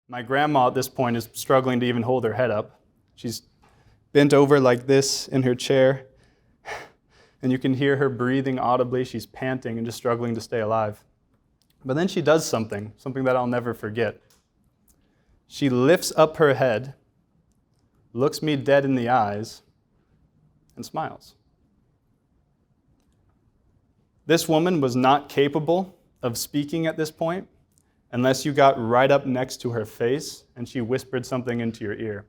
My grandma at this point is struggling to even hold her head up. She's bent over like this in her chair, and you can hear her breathing audibly. She's panting and just struggling to stay alive. But then she does something that I'll never forget. She lifts up her head, looks me dead in the eyes, and smiles. This woman was not capable of speaking at this point unless you got right up next to her face and she whispered something into your ear.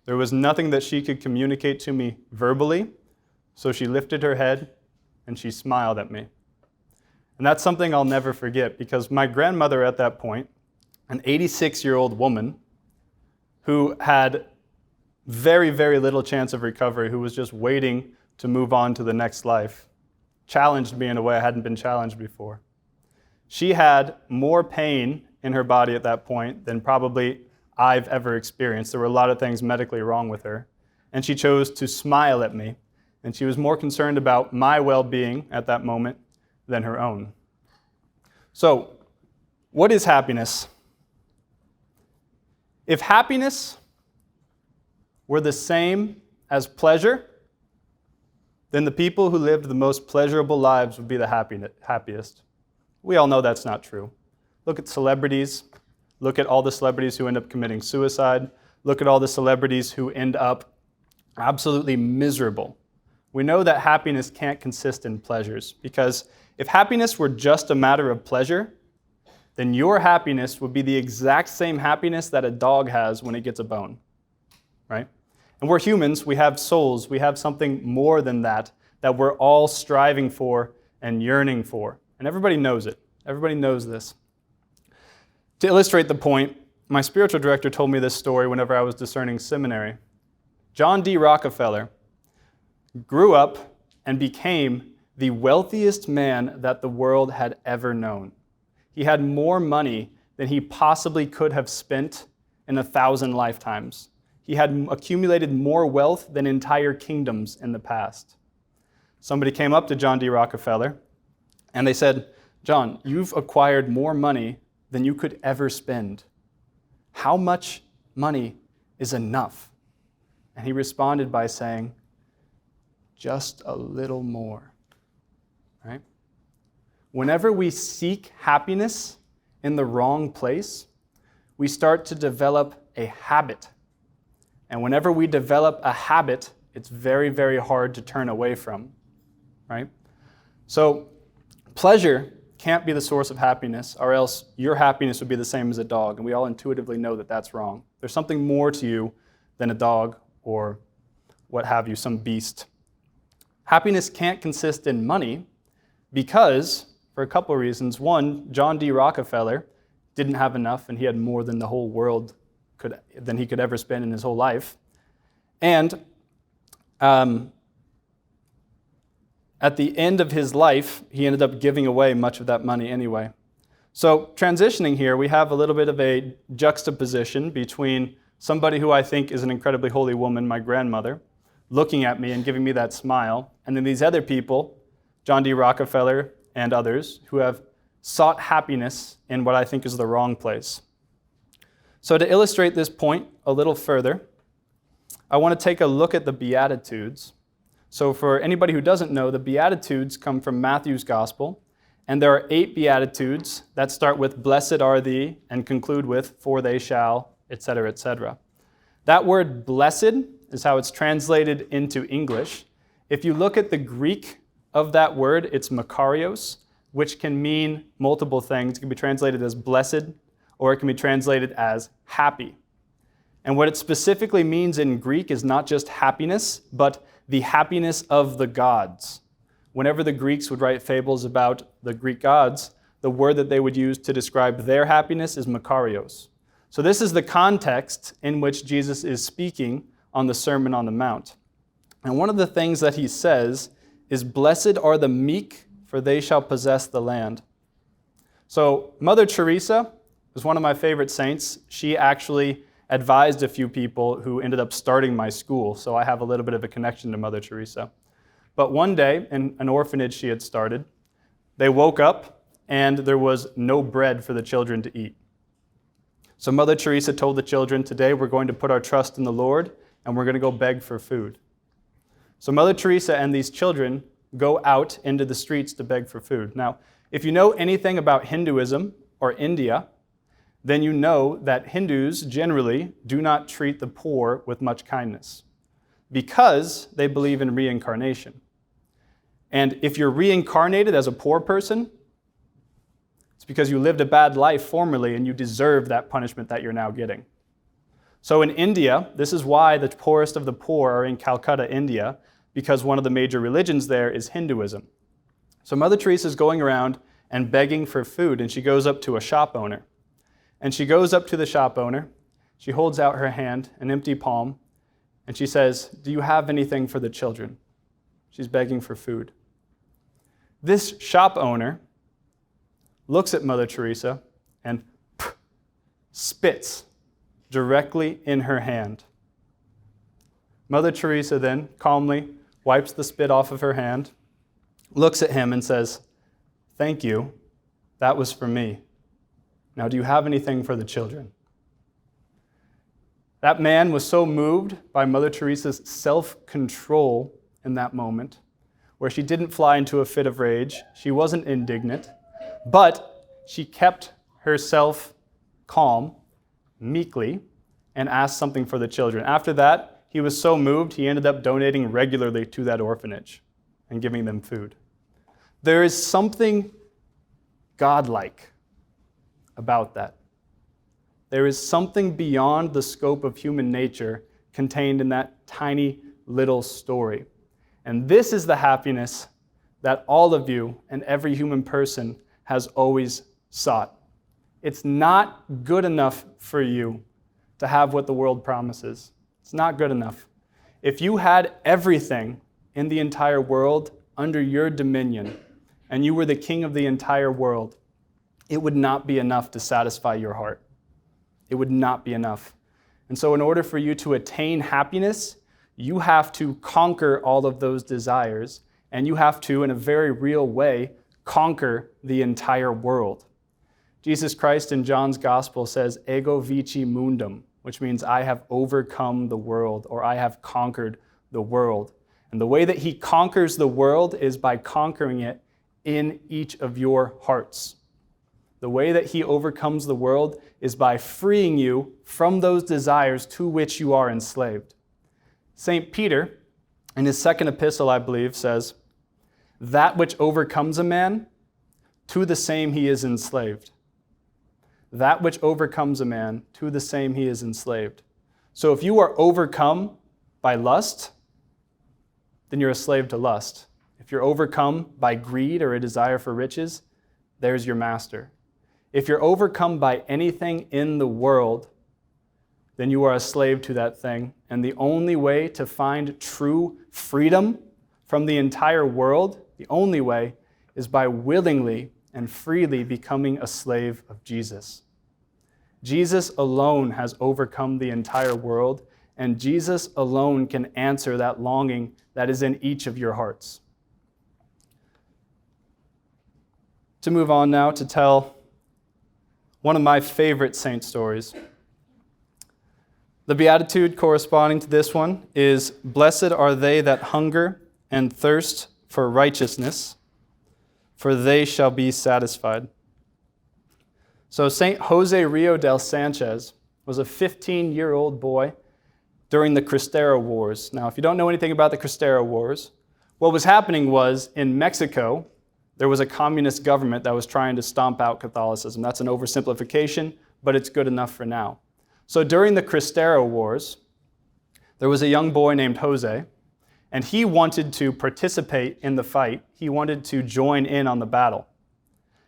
There was nothing that she could communicate to me verbally, so she lifted her head and she smiled at me. And that's something I'll never forget, because my grandmother at that point, an 86-year-old woman who had very, very little chance of recovery, who was just waiting to move on to the next life, challenged me in a way I hadn't been challenged before. She had more pain in her body at that point than probably I've ever experienced. There were a lot of things medically wrong with her. And she chose to smile at me. And she was more concerned about my well-being at that moment than her own. So, what is happiness? If happiness were the same as pleasure, then the people who lived the most pleasurable lives would be the happiest. We all know that's not true. Look at celebrities. Look at all the celebrities who end up committing suicide. Look at all the celebrities who end up absolutely miserable. We know that happiness can't consist in pleasures, because if happiness were just a matter of pleasure, then your happiness would be the exact same happiness that a dog has when it gets a bone, right? And we're humans, we have souls, we have something more than that we're all striving for and yearning for. And everybody knows it. Everybody knows this. To illustrate the point, my spiritual director told me this story whenever I was discerning seminary. John D. Rockefeller grew up and became the wealthiest man that the world had ever known. He had more money than he possibly could have spent in 1,000 lifetimes. He had accumulated more wealth than entire kingdoms in the past. Somebody came up to John D. Rockefeller and they said, "John, you've acquired more money than you could ever spend. How much money is enough?" And he responded by saying, "Just a little more." Right? Whenever we seek happiness in the wrong place, we start to develop a habit. And whenever we develop a habit, it's very, very hard to turn away from. Right? So, pleasure can't be the source of happiness, or else your happiness would be the same as a dog, and we all intuitively know that that's wrong. There's something more to you than a dog or what have you, some beast. Happiness can't consist in money because, for a couple of reasons. One, John D. Rockefeller didn't have enough, and he had more than the whole world than he could ever spend in his whole life. And at the end of his life, he ended up giving away much of that money anyway. So transitioning here, we have a little bit of a juxtaposition between somebody who I think is an incredibly holy woman, my grandmother, looking at me and giving me that smile, and then these other people, John D. Rockefeller and others, who have sought happiness in what I think is the wrong place. So to illustrate this point a little further, I want to take a look at the Beatitudes. So for anybody who doesn't know, the Beatitudes come from Matthew's Gospel, and there are 8 Beatitudes that start with "Blessed are thee" and conclude with "For they shall," etc., etc. That word "blessed" is how it's translated into English. If you look at the Greek of that word, it's makarios, which can mean multiple things. It can be translated as blessed, or it can be translated as happy. And what it specifically means in Greek is not just happiness, but the happiness of the gods. Whenever the Greeks would write fables about the Greek gods, the word that they would use to describe their happiness is makarios. So this is the context in which Jesus is speaking on the Sermon on the Mount. And one of the things that he says is, "Blessed are the meek, for they shall possess the land." So Mother Teresa was one of my favorite saints. She actually advised a few people who ended up starting my school, so I have a little bit of a connection to Mother Teresa. But one day, in an orphanage she had started, they woke up and there was no bread for the children to eat. So Mother Teresa told the children, today we're going to put our trust in the Lord and we're going to go beg for food. So Mother Teresa and these children go out into the streets to beg for food. Now, if you know anything about Hinduism or India, then you know that Hindus generally do not treat the poor with much kindness because they believe in reincarnation. And if you're reincarnated as a poor person, it's because you lived a bad life formerly and you deserve that punishment that you're now getting. So in India, this is why the poorest of the poor are in Calcutta, India, because one of the major religions there is Hinduism. So Mother Teresa is going around and begging for food, and she goes up to a shop owner. And she goes up to the shop owner, she holds out her hand, an empty palm, and she says, do you have anything for the children? She's begging for food. This shop owner looks at Mother Teresa and spits directly in her hand. Mother Teresa then calmly wipes the spit off of her hand, looks at him and says, thank you, that was for me. Now, do you have anything for the children? That man was so moved by Mother Teresa's self-control in that moment, where she didn't fly into a fit of rage, she wasn't indignant, but she kept herself calm, meekly, and asked something for the children. After that, he was so moved, he ended up donating regularly to that orphanage and giving them food. There is something godlike about that. There is something beyond the scope of human nature contained in that tiny little story. And this is the happiness that all of you and every human person has always sought. It's not good enough for you to have what the world promises. It's not good enough. If you had everything in the entire world under your dominion, and you were the king of the entire world, it would not be enough to satisfy your heart. It would not be enough. And so in order for you to attain happiness, you have to conquer all of those desires, and you have to, in a very real way, conquer the entire world. Jesus Christ in John's Gospel says, ego vici mundum, which means I have overcome the world, or I have conquered the world. And the way that he conquers the world is by conquering it in each of your hearts. The way that he overcomes the world is by freeing you from those desires to which you are enslaved. St. Peter, in his second epistle, I believe, says, that which overcomes a man, to the same he is enslaved. That which overcomes a man, to the same he is enslaved. So if you are overcome by lust, then you're a slave to lust. If you're overcome by greed or a desire for riches, there's your master. If you're overcome by anything in the world, then you are a slave to that thing. And the only way to find true freedom from the entire world, the only way, is by willingly and freely becoming a slave of Jesus. Jesus alone has overcome the entire world, and Jesus alone can answer that longing that is in each of your hearts. To move on now to tell one of my favorite saint stories. The beatitude corresponding to this one is, blessed are they that hunger and thirst for righteousness, for they shall be satisfied. So St. Jose Rio del Sanchez was a 15-year-old boy during the Cristero Wars. Now, if you don't know anything about the Cristero Wars, what was happening was in Mexico, there was a communist government that was trying to stomp out Catholicism. That's an oversimplification, but it's good enough for now. So during the Cristero Wars, there was a young boy named Jose, and he wanted to participate in the fight. He wanted to join in on the battle.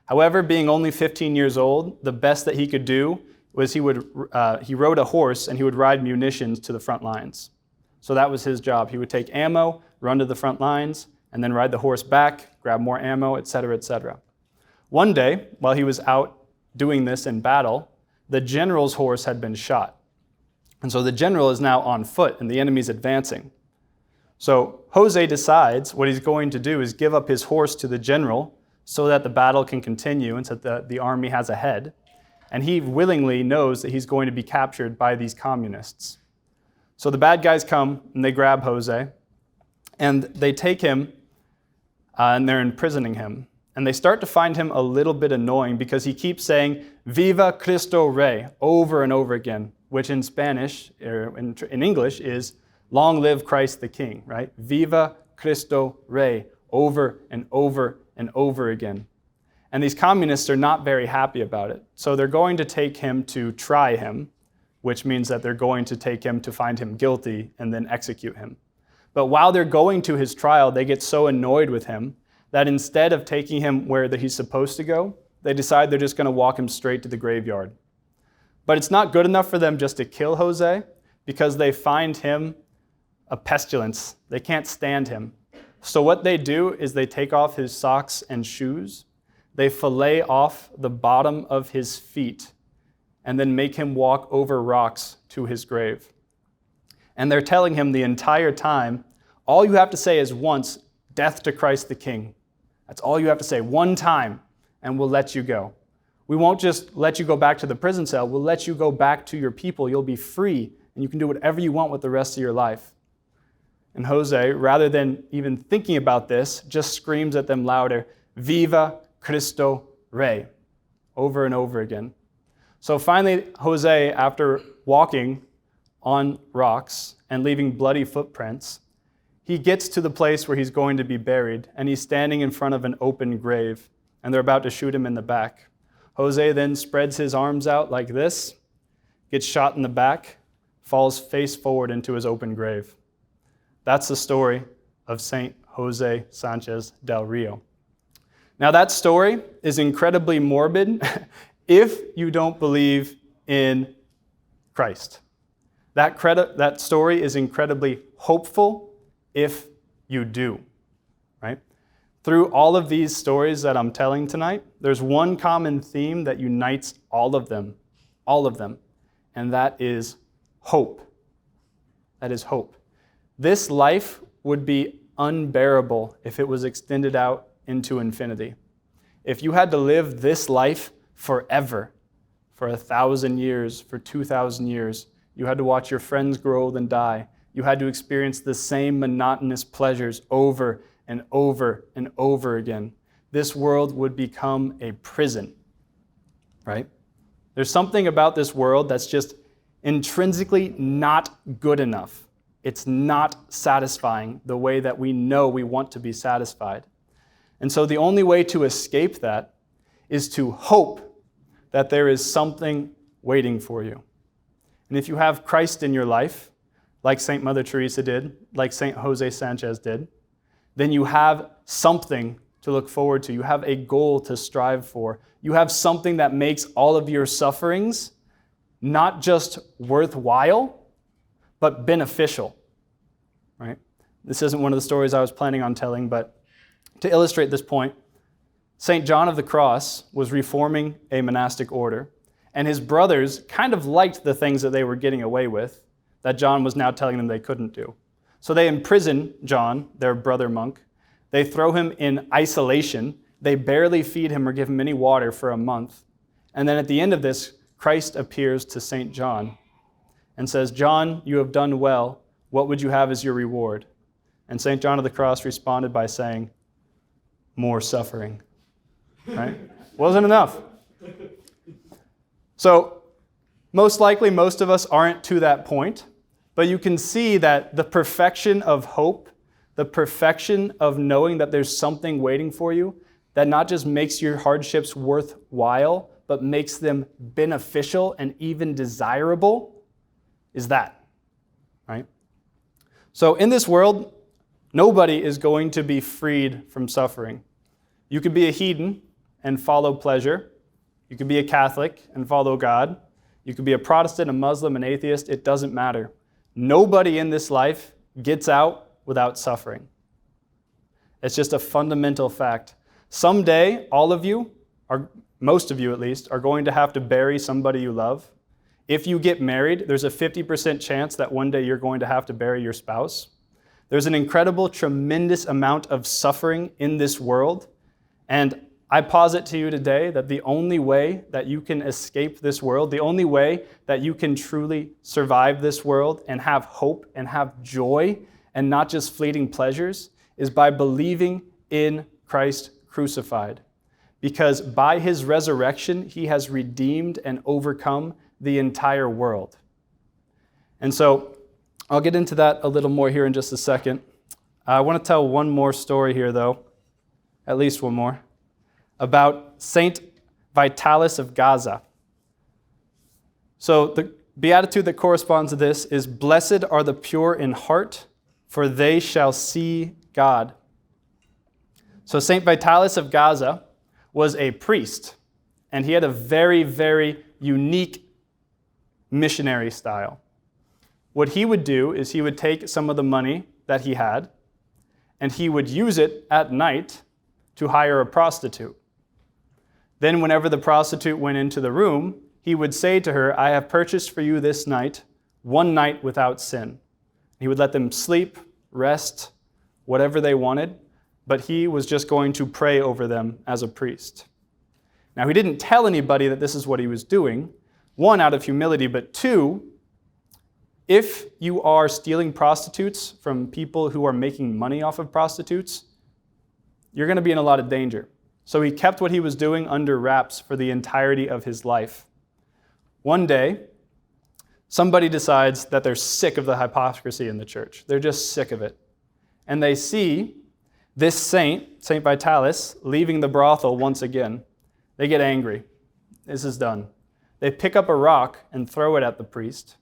However, being only 15 years old, the best that he could do was he rode a horse and he would ride munitions to the front lines. So that was his job. He would take ammo, run to the front lines, and then ride the horse back, grab more ammo, etc., etc. One day, while he was out doing this in battle, the general's horse had been shot. And so the general is now on foot and the enemy's advancing. So Jose decides what he's going to do is give up his horse to the general so that the battle can continue and so that the army has a head. And he willingly knows that he's going to be captured by these communists. So the bad guys come and they grab Jose and they take him and they're imprisoning him. And they start to find him a little bit annoying because he keeps saying, "Viva Cristo Rey," over and over again, which in Spanish, or in English, is "Long live Christ the King," right? "Viva Cristo Rey," over and over and over again. And these communists are not very happy about it. So they're going to take him to try him, which means that they're going to take him to find him guilty and then execute him. But while they're going to his trial, they get so annoyed with him that instead of taking him where he's supposed to go, they decide they're just going to walk him straight to the graveyard. But it's not good enough for them just to kill Jose because they find him a pestilence. They can't stand him. So what they do is they take off his socks and shoes, they fillet off the bottom of his feet, and then make him walk over rocks to his grave. And they're telling him the entire time, all you have to say is once, "Death to Christ the King." That's all you have to say, one time, and we'll let you go. We won't just let you go back to the prison cell, we'll let you go back to your people. You'll be free, and you can do whatever you want with the rest of your life. And Jose, rather than even thinking about this, just screams at them louder, "Viva Cristo Rey," over and over again. So finally, Jose, after walking on rocks and leaving bloody footprints, he gets to the place where he's going to be buried, and he's standing in front of an open grave, and they're about to shoot him in the back. Jose then spreads his arms out like this, gets shot in the back, falls face forward into his open grave. That's the story of Saint Jose Sanchez del Rio. Now that story is incredibly morbid if you don't believe in Christ. That story is incredibly hopeful if you do, right? Through all of these stories that I'm telling tonight, there's one common theme that unites all of them, and that is hope. That is hope. This life would be unbearable if it was extended out into infinity. If you had to live this life forever, for 1,000 years, for 2,000 years, you had to watch your friends grow old and die. You had to experience the same monotonous pleasures over and over and over again. This world would become a prison, right? There's something about this world that's just intrinsically not good enough. It's not satisfying the way that we know we want to be satisfied. And so the only way to escape that is to hope that there is something waiting for you. And if you have Christ in your life, like St. Mother Teresa did, like St. Jose Sanchez did, then you have something to look forward to. You have a goal to strive for. You have something that makes all of your sufferings not just worthwhile, but beneficial, right? This isn't one of the stories I was planning on telling, but to illustrate this point, St. John of the Cross was reforming a monastic order, and his brothers kind of liked the things that they were getting away with that John was now telling them they couldn't do. So they imprison John, their brother monk. They throw him in isolation. They barely feed him or give him any water for a month. And then at the end of this, Christ appears to St. John and says, "John, you have done well. What would you have as your reward?" And St. John of the Cross responded by saying, "More suffering." Right? Wasn't enough. So most likely most of us aren't to that point, but you can see that the perfection of hope, the perfection of knowing that there's something waiting for you that not just makes your hardships worthwhile, but makes them beneficial and even desirable, is that, right? So in this world, nobody is going to be freed from suffering. You could be a heathen and follow pleasure. You could be a Catholic and follow God. You could be a Protestant, a Muslim, an atheist. It doesn't matter. Nobody in this life gets out without suffering. It's just a fundamental fact. Someday, all of you, or most of you at least, are going to have to bury somebody you love. If you get married, there's a 50% chance that one day you're going to have to bury your spouse. There's an incredible, tremendous amount of suffering in this world, and I posit to you today that the only way that you can escape this world, the only way that you can truly survive this world and have hope and have joy and not just fleeting pleasures, is by believing in Christ crucified. Because by his resurrection, he has redeemed and overcome the entire world. And so I'll get into that a little more here in just a second. I want to tell one more story here, though, at least one more, about Saint Vitalis of Gaza. So the beatitude that corresponds to this is, "Blessed are the pure in heart, for they shall see God." So Saint Vitalis of Gaza was a priest, and he had a very, very unique missionary style. What he would do is he would take some of the money that he had, and he would use it at night to hire a prostitute. Then whenever the prostitute went into the room, he would say to her, "I have purchased for you this night, one night without sin." He would let them sleep, rest, whatever they wanted, but he was just going to pray over them as a priest. Now, he didn't tell anybody that this is what he was doing, one, out of humility, but two, if you are stealing prostitutes from people who are making money off of prostitutes, you're going to be in a lot of danger. So he kept what he was doing under wraps for the entirety of his life. One day, somebody decides that they're sick of the hypocrisy in the church. They're just sick of it. And they see this saint, Saint Vitalis, leaving the brothel once again. They get angry. This is done. They pick up a rock and throw it at the priest.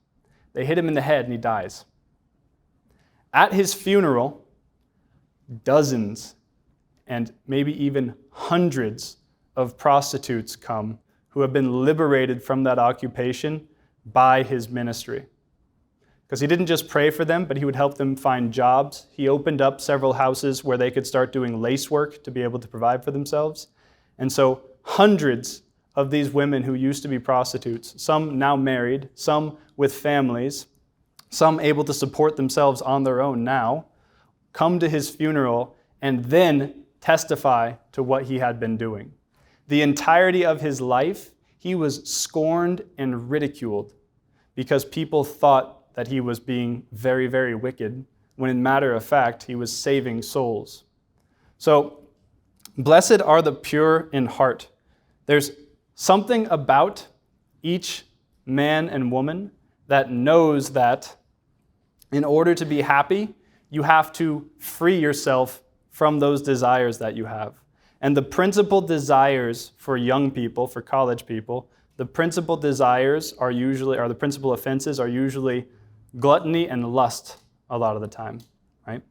They hit him in the head and he dies. At his funeral, dozens and maybe even hundreds of prostitutes come who have been liberated from that occupation by his ministry. Because he didn't just pray for them, but he would help them find jobs. He opened up several houses where they could start doing lace work to be able to provide for themselves. And so hundreds of these women who used to be prostitutes, some now married, some with families, some able to support themselves on their own now, come to his funeral and then testify to what he had been doing. The entirety of his life, he was scorned and ridiculed because people thought that he was being very, very wicked, when in matter of fact, he was saving souls. So, blessed are the pure in heart. There's something about each man and woman that knows that in order to be happy, you have to free yourself from those desires that you have. And the principal desires for young people, for college people, the principal desires are usually, or the principal offenses are usually gluttony and lust a lot of the time, right?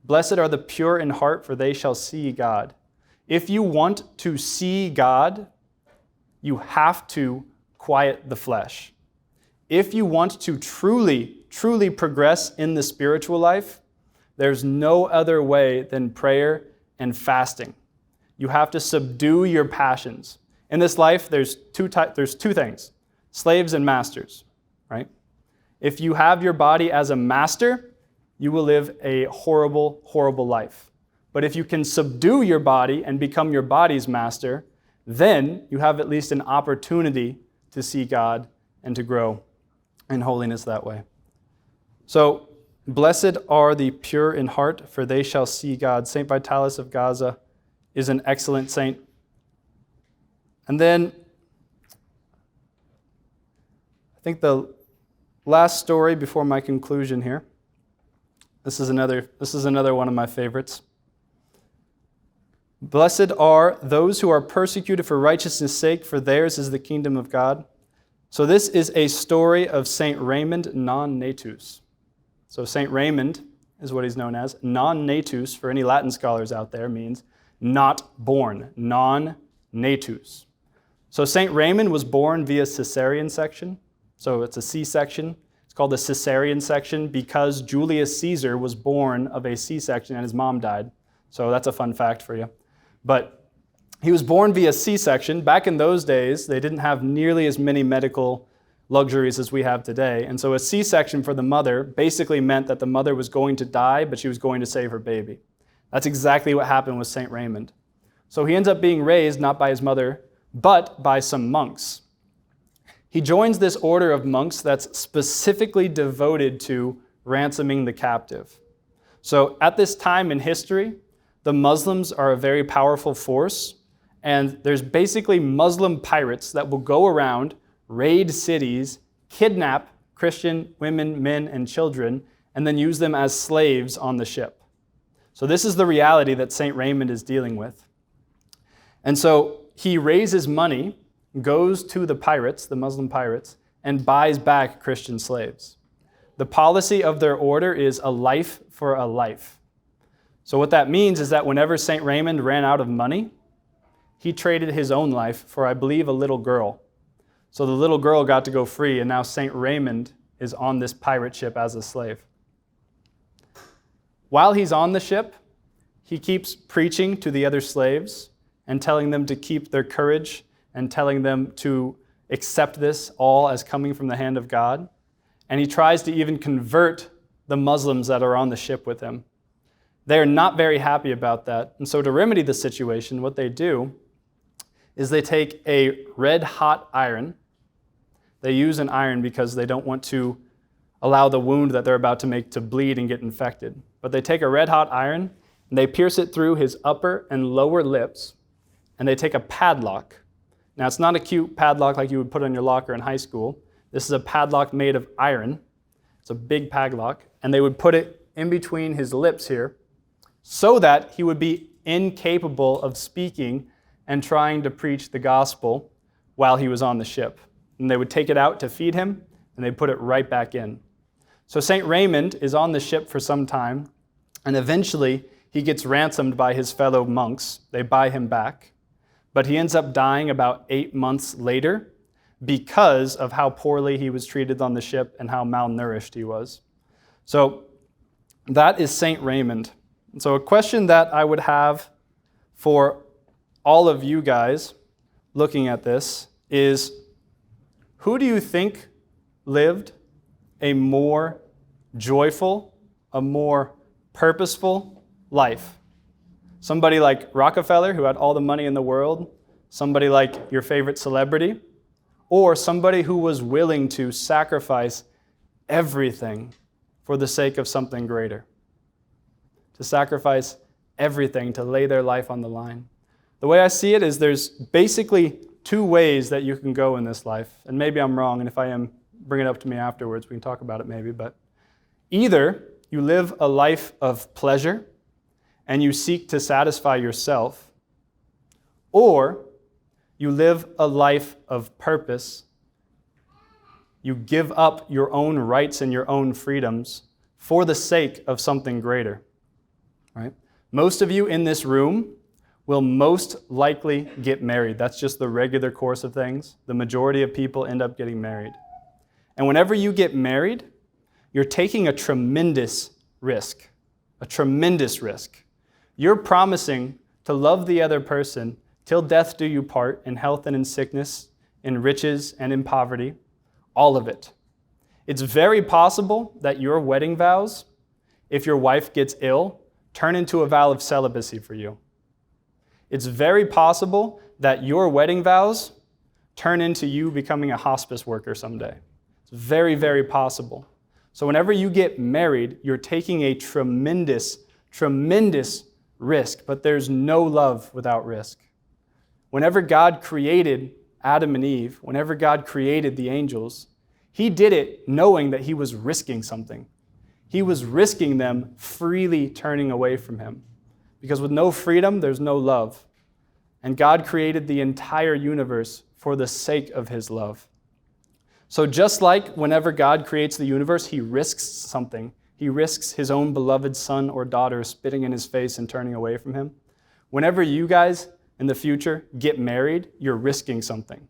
Blessed are the pure in heart, for they shall see God. If you want to see God, you have to quiet the flesh. If you want to truly, truly progress in the spiritual life, there's no other way than prayer and fasting. You have to subdue your passions. In this life, there's two things, slaves and masters, right? If you have your body as a master, you will live a horrible, horrible life. But if you can subdue your body and become your body's master, then you have at least an opportunity to see God and to grow in holiness that way. So, blessed are the pure in heart, for they shall see God. Saint Vitalis of Gaza is an excellent saint. And then, I think the last story before my conclusion here. This is another one of my favorites. Blessed are those who are persecuted for righteousness' sake, for theirs is the kingdom of God. So this is a story of Saint Raymond non-natus. So Saint Raymond is what he's known as. Non-natus, for any Latin scholars out there, means not born, non-natus. So Saint Raymond was born via cesarean section. So it's a C-section. It's called the cesarean section because Julius Caesar was born of a C-section and his mom died. So that's a fun fact for you. But he was born via C-section. Back in those days, they didn't have nearly as many medical luxuries as we have today. And so a C-section for the mother basically meant that the mother was going to die, but she was going to save her baby. That's exactly what happened with St. Raymond. So he ends up being raised not by his mother, but by some monks. He joins this order of monks that's specifically devoted to ransoming the captive. So at this time in history, the Muslims are a very powerful force, and there's basically Muslim pirates that will go around, raid cities, kidnap Christian women, men, and children, and then use them as slaves on the ship. So this is the reality that St. Raymond is dealing with. And so he raises money, goes to the pirates, the Muslim pirates, and buys back Christian slaves. The policy of their order is a life for a life. So what that means is that whenever St. Raymond ran out of money, he traded his own life for, I believe, a little girl. So the little girl got to go free, and now St. Raymond is on this pirate ship as a slave. While he's on the ship, he keeps preaching to the other slaves and telling them to keep their courage and telling them to accept this all as coming from the hand of God. And he tries to even convert the Muslims that are on the ship with him. They are not very happy about that. And so to remedy the situation, what they do is they take a red-hot iron. They use an iron because they don't want to allow the wound that they're about to make to bleed and get infected. But they take a red-hot iron, and they pierce it through his upper and lower lips, and they take a padlock. Now, it's not a cute padlock like you would put on your locker in high school. This is a padlock made of iron. It's a big padlock, and they would put it in between his lips here so that he would be incapable of speaking and trying to preach the gospel while he was on the ship. And they would take it out to feed him, and they'd put it right back in. So St. Raymond is on the ship for some time, and eventually he gets ransomed by his fellow monks. They buy him back. But he ends up dying about 8 months later because of how poorly he was treated on the ship and how malnourished he was. So that is St. Raymond. And so a question that I would have for all of you guys looking at this is, who do you think lived a more joyful, a more purposeful life? Somebody like Rockefeller, who had all the money in the world, somebody like your favorite celebrity, or somebody who was willing to sacrifice everything for the sake of something greater. To sacrifice everything, to lay their life on the line. The way I see it is there's basically two ways that you can go in this life. And maybe I'm wrong, and if I am, bring it up to me afterwards. We can talk about it maybe. But either you live a life of pleasure and you seek to satisfy yourself, or you live a life of purpose. You give up your own rights and your own freedoms for the sake of something greater. Right? Most of you in this room will most likely get married. That's just the regular course of things. The majority of people end up getting married. And whenever you get married, you're taking a tremendous risk. A tremendous risk. You're promising to love the other person till death do you part, in health and in sickness, in riches and in poverty, all of it. It's very possible that your wedding vows, if your wife gets ill, turn into a vow of celibacy for you. It's very possible that your wedding vows turn into you becoming a hospice worker someday. It's very, very possible. So whenever you get married, you're taking a tremendous, tremendous risk, but there's no love without risk. Whenever God created Adam and Eve, whenever God created the angels, He did it knowing that He was risking something. He was risking them freely turning away from Him. Because with no freedom, there's no love. And God created the entire universe for the sake of His love. So just like whenever God creates the universe, He risks something. He risks His own beloved son or daughter spitting in His face and turning away from Him. Whenever you guys in the future get married, you're risking something.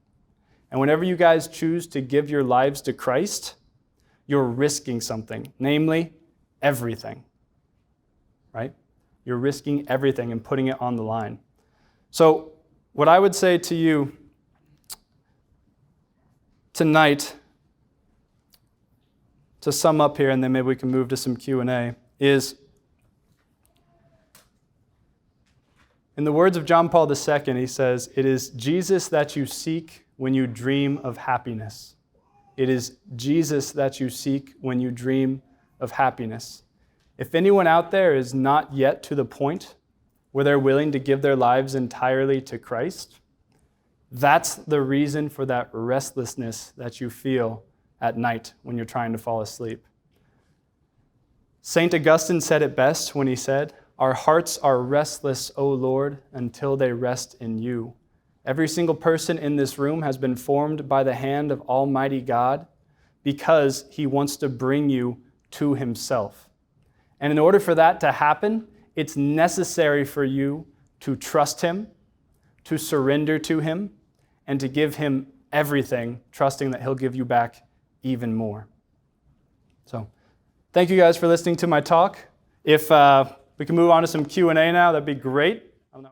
And whenever you guys choose to give your lives to Christ, you're risking something, namely everything, right? You're risking everything and putting it on the line. So what I would say to you tonight, to sum up here, and then maybe we can move to some Q&A, is In the words of John Paul II, he says, "It is Jesus that you seek when you dream of happiness." It is Jesus that you seek when you dream of happiness. If anyone out there is not yet to the point where they're willing to give their lives entirely to Christ, that's the reason for that restlessness that you feel at night when you're trying to fall asleep. St. Augustine said it best when he said, "Our hearts are restless, O Lord, until they rest in you." Every single person in this room has been formed by the hand of Almighty God because he wants to bring you to himself. And in order for that to happen, it's necessary for you to trust him, to surrender to him, and to give him everything, trusting that he'll give you back even more. So, thank you guys for listening to my talk. If we can move on to some Q&A now, that'd be great.